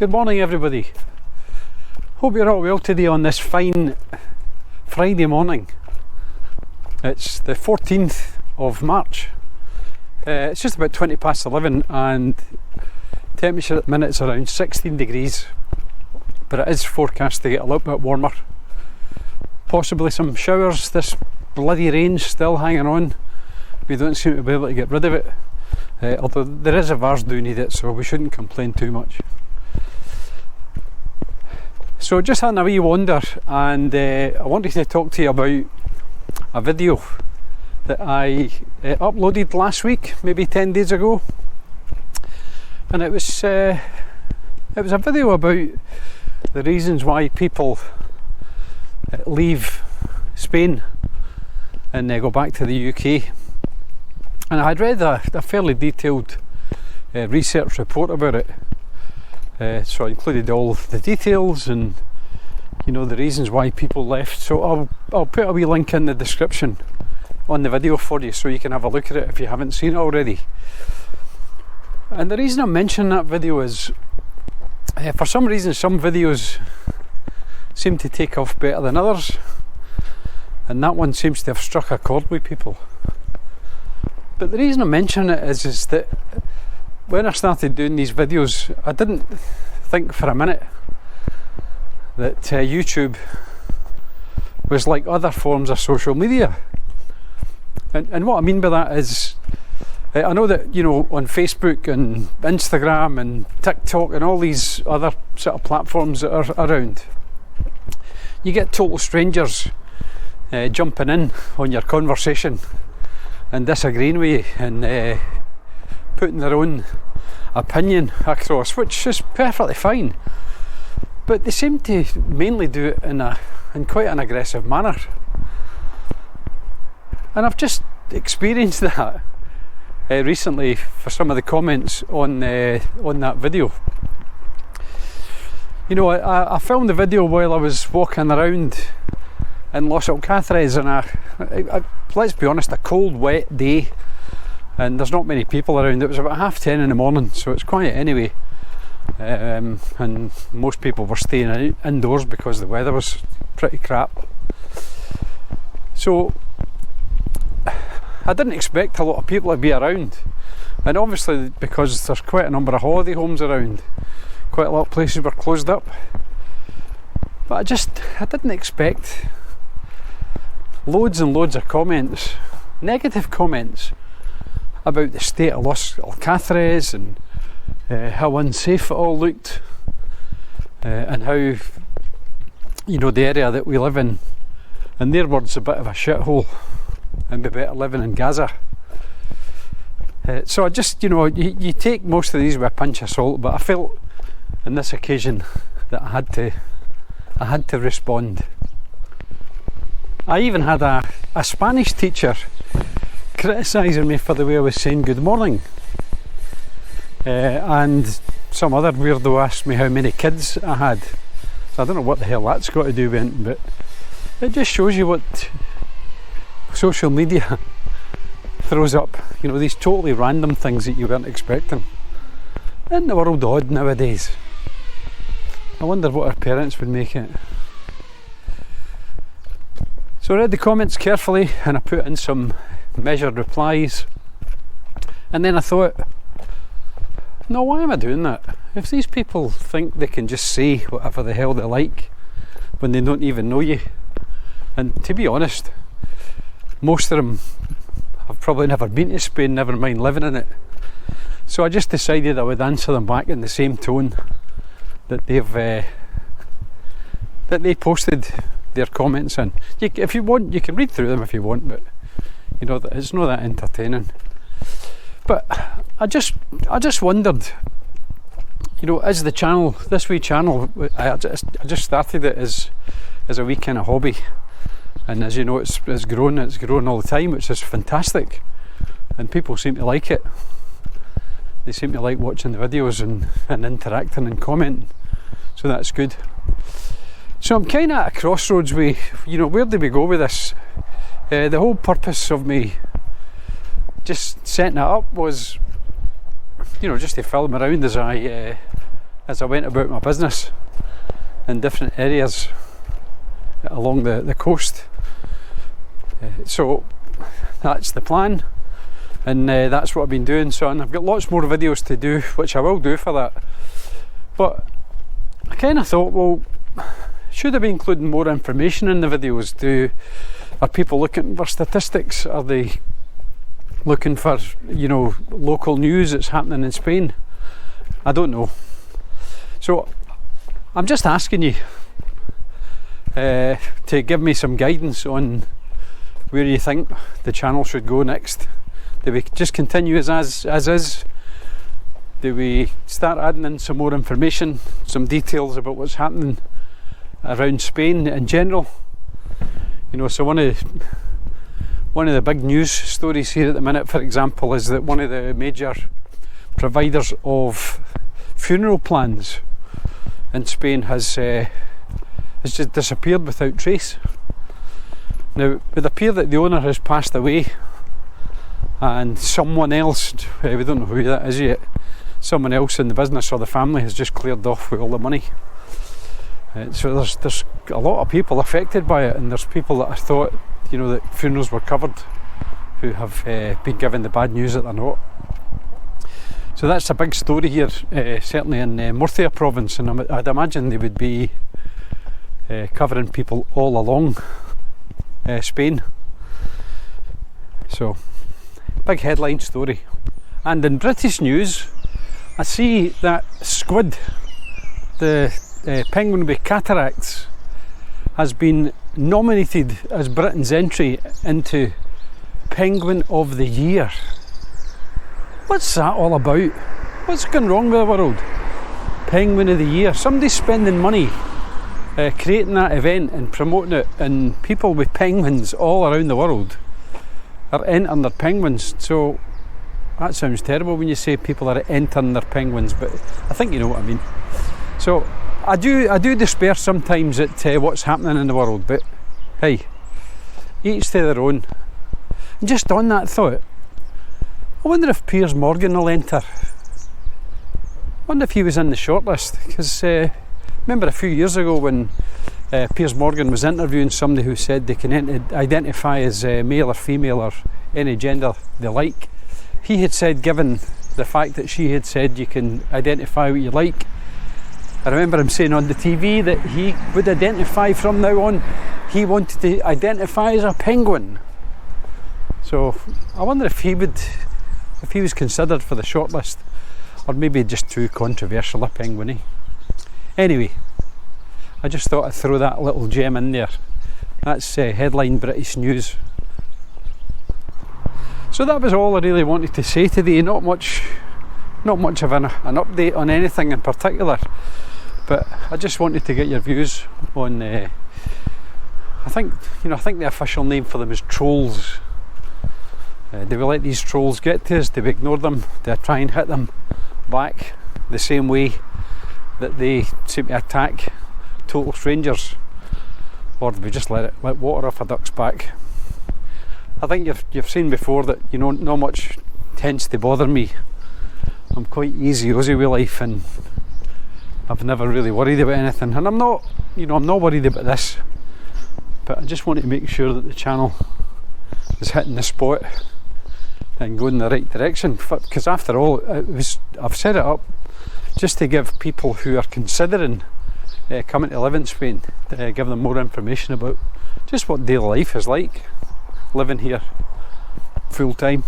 Good morning everybody. Hope you're all well today on this fine Friday morning. It's the 14th of March. It's just about 20 past 11 and temperature at the minute is around 16 degrees, but it is forecast to get a little bit warmer. Possibly some showers. This bloody rain's still hanging on. We don't seem to be able to get rid of it, although there is a VARs do need it, so we shouldn't complain too much. So just had a wee wander, and I wanted to talk to you about a video that I uploaded last week, maybe 10 days ago, and it was a video about the reasons why people leave Spain and go back to the UK. And I had read a fairly detailed research report about it, so I included all the details and the reasons why people left. So I'll put a wee link in the description on the video for you so you can have a look at it if you haven't seen it already. And the reason I'm mentioning that video is for some reason some videos seem to take off better than others, and that one seems to have struck a chord with people. But the reason I'm mentioning it is that when I started doing these videos, I didn't think for a minute that YouTube was like other forms of social media. And what I mean by that is, I know that on Facebook and Instagram and TikTok and all these other sort of platforms that are around, you get total strangers jumping in on your conversation and disagreeing with you and putting their own opinion across, which is perfectly fine. But they seem to mainly do it in quite an aggressive manner. And I've just experienced that recently for some of the comments on that video. I filmed the video while I was walking around in Los Alcatres, and let's be honest, a cold, wet day, and there's not many people around. It was about 10:30 in the morning, so it's quiet anyway, and most people were staying indoors because the weather was pretty crap. So I didn't expect a lot of people to be around, and obviously because there's quite a number of holiday homes around, quite a lot of places were closed up. But I didn't expect loads and loads of comments, negative comments, about the state of Los Alcatres and how unsafe it all looked, and how the area that we live in their words, a bit of a shithole, and be better living in Gaza. So I just, you take most of these with a pinch of salt, but I felt on this occasion that I had to respond. I even had a Spanish teacher criticising me for the way I was saying good morning, and some other weirdo asked me how many kids I had. So I don't know what the hell that's got to do with it, but it just shows you what social media throws up, these totally random things that you weren't expecting. In the world odd nowadays. I wonder what our parents would make it. So I read the comments carefully and I put in some measured replies, and then I thought, no, why am I doing that? If these people think they can just say whatever the hell they like when they don't even know you, and to be honest, most of them have probably never been to Spain, never mind living in it. So I just decided I would answer them back in the same tone that they posted their comments in. If you want, you can read through them if you want, but it's not that entertaining. But I just wondered, is the channel, this wee channel, I just started it as a wee kind of hobby, and as you know, it's grown all the time, which is fantastic, and people seem to like it. They seem to like watching the videos and interacting and commenting, so that's good. So I'm kind of at a crossroads with, where do we go with this? The whole purpose of me just setting it up was, just to film around as I as I went about my business in different areas along the coast. So that's the plan, and that's what I've been doing. So, and I've got lots more videos to do, which I will do for that. But I kind of thought, well, should I be including more information in the videos? Are people looking for statistics? Are they looking for, you know, local news that's happening in Spain? I don't know. So I'm just asking you to give me some guidance on where you think the channel should go next. Do we just continue as is? Do we start adding in some more information, some details about what's happening around Spain in general? You know, so one of the big news stories here at the minute, for example, is that one of the major providers of funeral plans in Spain has just disappeared without trace. Now, it would appear that the owner has passed away, and someone else, we don't know who that is yet, someone else in the business or the family has just cleared off with all the money. So there's a lot of people affected by it, and there's people that I thought, you know, that funerals were covered who have been given the bad news that they're not. So that's a big story here, certainly in Murcia province, and I'd imagine they would be covering people all along Spain. So, big headline story. And in British news, I see that squid, the penguin with cataracts, has been nominated as Britain's entry into Penguin of the Year. What's that all about? What's going wrong with the world? Penguin of the Year. Somebody's spending money creating that event and promoting it, and people with penguins all around the world are entering their penguins. So that sounds terrible when you say people are entering their penguins, but I think you know what I mean. So I do despair sometimes at what's happening in the world, but hey, each to their own. And just on that thought, I wonder if Piers Morgan will enter. I wonder if he was in the shortlist, because remember a few years ago when Piers Morgan was interviewing somebody who said they can identify as male or female or any gender they like. He had said, given the fact that she had said you can identify what you like, I remember him saying on the TV that he would identify from now on, he wanted to identify as a penguin. So I wonder if he was considered for the shortlist, or maybe just too controversial a penguin, eh? Anyway, I just thought I'd throw that little gem in there. That's headline British news. So that was all I really wanted to say today. Not much of an update on anything in particular, but I just wanted to get your views on. I think the official name for them is trolls. Do we let these trolls get to us? Do we ignore them? Do I try and hit them back the same way that they seem to attack total strangers, or do we just let water off a duck's back? I think you've seen before that, you know, not much tends to bother me. I'm quite easy with life, and I've never really worried about anything, and I'm not worried about this, but I just want to make sure that the channel is hitting the spot and going in the right direction, because after all, I've set it up just to give people who are considering coming to live in Spain, give them more information about just what daily life is like living here full time.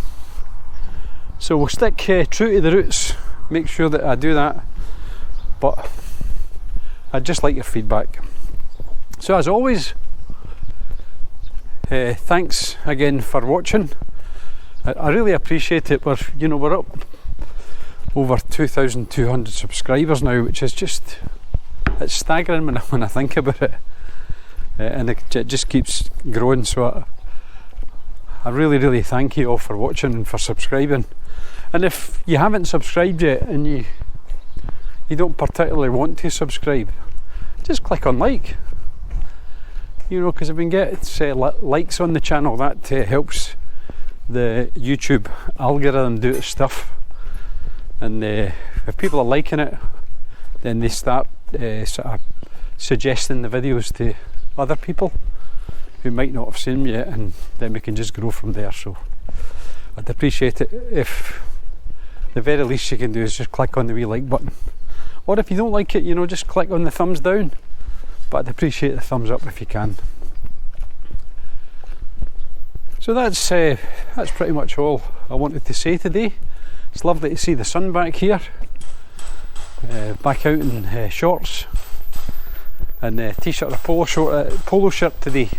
So we'll stick true to the roots, make sure that I do that, but I'd just like your feedback. So as always, thanks again for watching. I really appreciate it. We're up over 2,200 subscribers now, which is it's staggering when I think about it, and it just keeps growing. So I really thank you all for watching and for subscribing. And if you haven't subscribed yet and you don't particularly want to subscribe, just click on like. You know, because if we can get likes on the channel, that helps the YouTube algorithm do its stuff. And if people are liking it, then they start sort of suggesting the videos to other people who might not have seen them yet, and then we can just grow from there. So I'd appreciate it if the very least you can do is just click on the wee like button, or if you don't like it, you know, just click on the thumbs down, but I'd appreciate the thumbs up if you can. So that's pretty much all I wanted to say today. It's lovely to see the sun back here, back out in shorts and t-shirt or polo shirt today,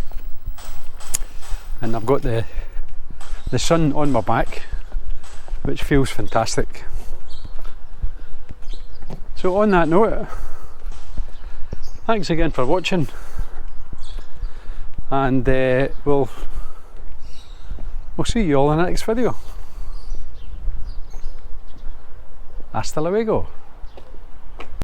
and I've got the sun on my back, which feels fantastic. So on that note, thanks again for watching, and we'll see you all in the next video. Hasta luego.